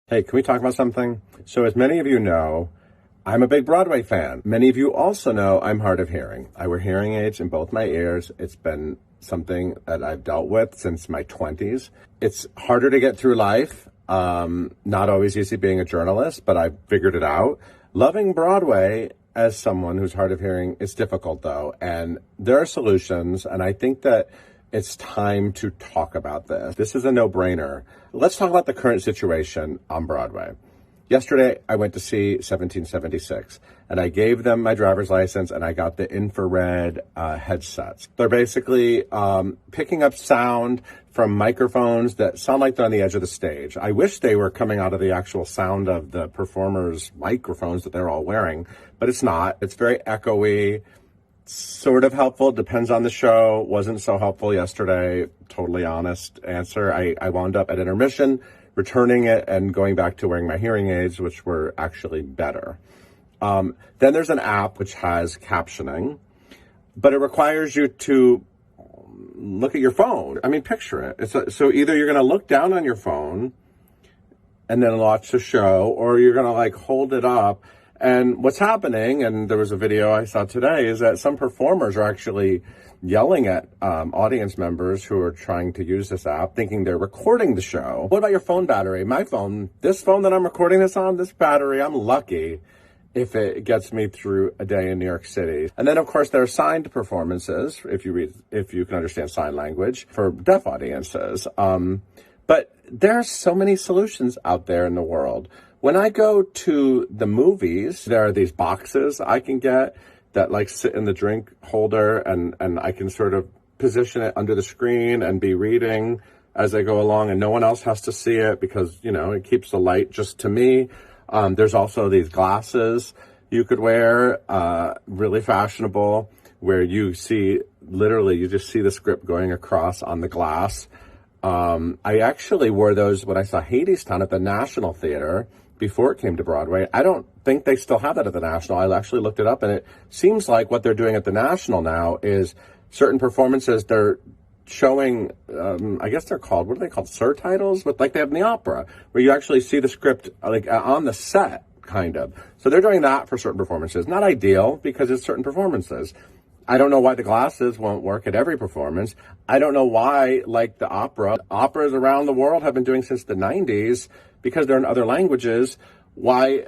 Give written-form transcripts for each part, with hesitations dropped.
Hey, can we talk about something? So as many of you know, I'm a big Broadway fan. Many of you also know I'm hard of hearing. I wear hearing aids in both my ears. It's been something that I've dealt with since my 20s. It's harder to get through life. Not always easy being a journalist, but I've figured it out. Loving Broadway as someone who's hard of hearing is difficult though. And there are solutions. And I think that it's time to talk about this. This is a no-brainer. Let's talk about the current situation on Broadway. Yesterday, I went to see 1776, and I gave them my driver's license, and I got the infrared headsets. They're basically picking up sound from microphones that sound like they're on the edge of the stage. I wish they were coming out of the actual sound of the performers' microphones that they're all wearing, but it's not. It's very echoey. Sort of helpful, depends on the show. Wasn't so helpful yesterday, totally honest answer. I wound up at intermission, returning it and going back to wearing my hearing aids, which were actually better. Then there's an app which has captioning, but it requires you to look at your phone. I mean, picture it. So either you're going to look down on your phone and then watch the show, or you're going to hold it up. And what's happening, and there was a video I saw today, is that some performers are actually yelling at audience members who are trying to use this app, thinking they're recording the show. What about your phone battery? My phone, this phone that I'm recording this on, this battery, I'm lucky if it gets me through a day in New York City. And then, of course, there are signed performances, if you can understand sign language, for deaf audiences. But there are so many solutions out there in the world. When I go to the movies, there are these boxes I can get that sit in the drink holder, and I can sort of position it under the screen and be reading as I go along, and no one else has to see it because, it keeps the light just to me. There's also these glasses you could wear, really fashionable, where you just see the script going across on the glass. I actually wore those when I saw Hadestown at the National Theater before it came to Broadway. I don't think they still have that at the National. I actually looked it up, and it seems like what they're doing at the National now is certain performances, they're showing, I guess they're called, what are they called? Surtitles? Like they have in the opera, where you actually see the script on the set, kind of. So they're doing that for certain performances. Not ideal, because it's certain performances. I don't know why the glasses won't work at every performance. I don't know why, the operas around the world have been doing since the 90s, because they're in other languages, why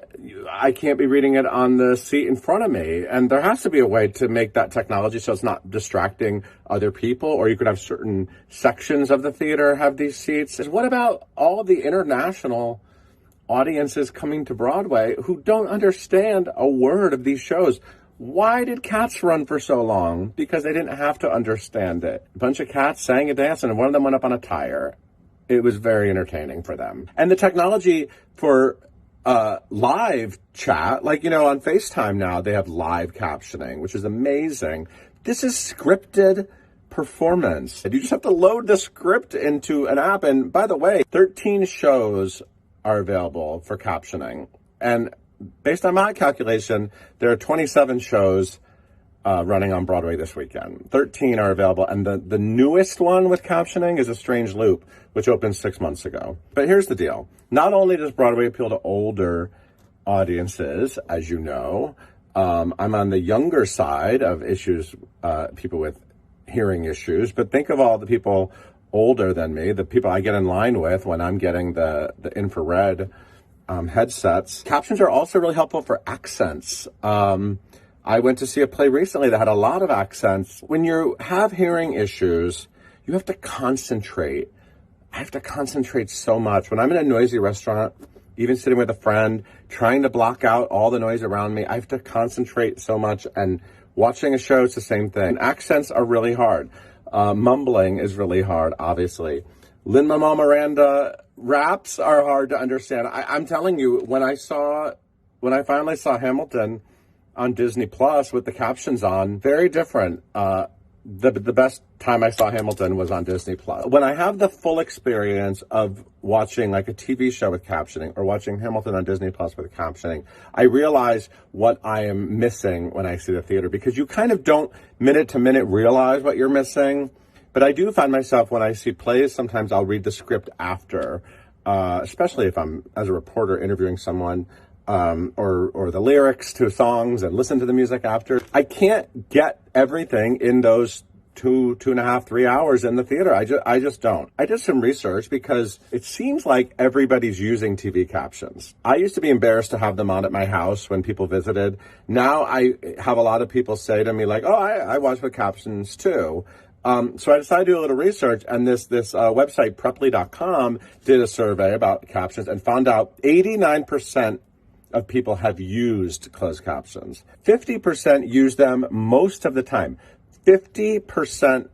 I can't be reading it on the seat in front of me. And there has to be a way to make that technology so it's not distracting other people, or you could have certain sections of the theater have these seats. What about all the international audiences coming to Broadway who don't understand a word of these shows? Why did Cats run for so long? Because they didn't have to understand it. A bunch of cats sang and danced, and one of them went up on a tire. It was very entertaining for them. And the technology for live chat, on FaceTime now, they have live captioning, which is amazing. This is scripted performance. You just have to load the script into an app. And by the way, 13 shows are available for captioning. And based on my calculation, there are 27 shows running on Broadway this weekend. 13 are available, and the newest one with captioning is A Strange Loop, which opened 6 months ago. But here's the deal. Not only does Broadway appeal to older audiences, as you know, I'm on the younger side of issues, people with hearing issues, but think of all the people older than me, the people I get in line with when I'm getting the infrared headsets. Captions are also really helpful for accents. I went to see a play recently that had a lot of accents. When you have hearing issues, you have to concentrate. I have to concentrate so much. When I'm in a noisy restaurant, even sitting with a friend, trying to block out all the noise around me, I have to concentrate so much. And watching a show, it's the same thing. Accents are really hard. Mumbling is really hard, obviously. Lin-Manuel Miranda raps are hard to understand. I'm telling you, when I finally saw Hamilton on Disney Plus with the captions on, very different. The best time I saw Hamilton was on Disney Plus. When I have the full experience of watching a TV show with captioning, or watching Hamilton on Disney Plus with captioning, I realize what I am missing when I see the theater, because you kind of don't minute to minute realize what you're missing. But I do find myself, when I see plays, sometimes I'll read the script after especially if I'm, as a reporter, interviewing someone, or the lyrics to songs and listen to the music after. I can't get everything in those 2.5, 3 hours in the theater. I just don't. I did some research because it seems like everybody's using TV captions. I used to be embarrassed to have them on at my house when people visited. Now I have a lot of people say to me like, oh, I watch with captions too. So I decided to do a little research, and this website, preply.com, did a survey about captions and found out 89% of people have used closed captions. 50% use them most of the time. 50%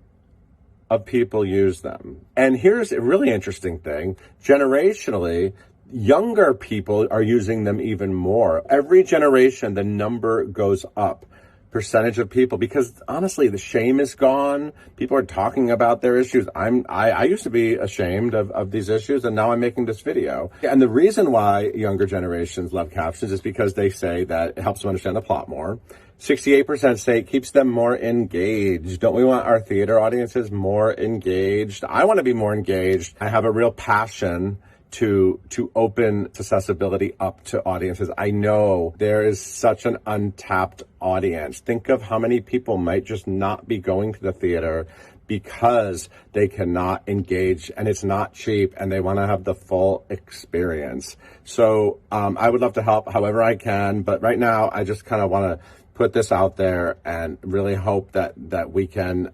of people use them. And here's a really interesting thing. Generationally, younger people are using them even more. Every generation, the number goes up. Percentage of people, because honestly, the shame is gone. People are talking about their issues. I used to be ashamed of these issues, and now I'm making this video. And the reason why younger generations love captions is because they say that it helps them understand the plot more. 68% say it keeps them more engaged. Don't we want our theater audiences more engaged? I want to be more engaged. I have a real passion to open accessibility up to audiences. I know there is such an untapped audience. Think of how many people might just not be going to the theater because they cannot engage and it's not cheap and they want to have the full experience. So I would love to help however I can, but right now I just kind of want to put this out there and really hope that we can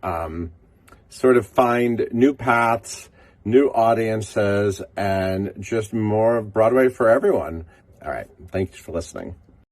sort of find new paths, new audiences, and just more Broadway for everyone. All right. Thanks for listening.